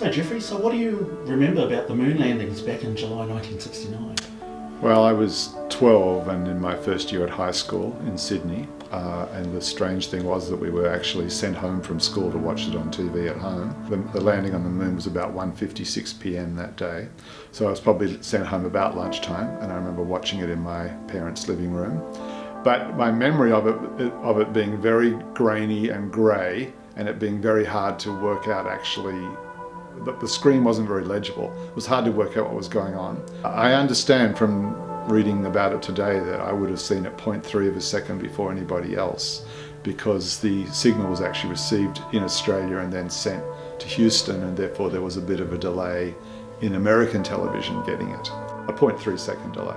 So Geoffrey, so what do you remember about the moon landings back in July 1969? Well, I was 12 and in my first year at high school in Sydney, and the strange thing was that we were actually sent home from school to watch it on TV at home. The landing on the moon was about 1:56 p.m. that day, so I was probably sent home about lunchtime, and I remember watching it in my parents' living room. But my memory of it being very grainy and grey, and it being very hard to work out actually. The screen wasn't very legible. It was hard to work out what was going on. I understand from reading about it today that I would have seen it 0.3 of a second before anybody else, because the signal was actually received in Australia and then sent to Houston, and therefore there was a bit of a delay in American television getting it, a 0.3 second delay.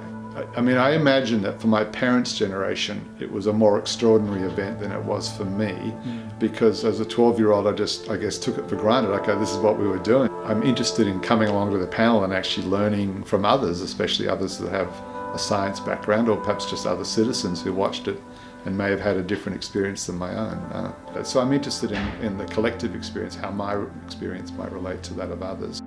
I mean, I imagine that for my parents' generation, it was a more extraordinary event than it was for me, because as a 12-year-old, I guess took it for granted. Okay, this is what we were doing. I'm interested in coming along to the panel and actually learning from others, especially others that have a science background, or perhaps just other citizens who watched it and may have had a different experience than my own. So I'm interested in the collective experience, how my experience might relate to that of others.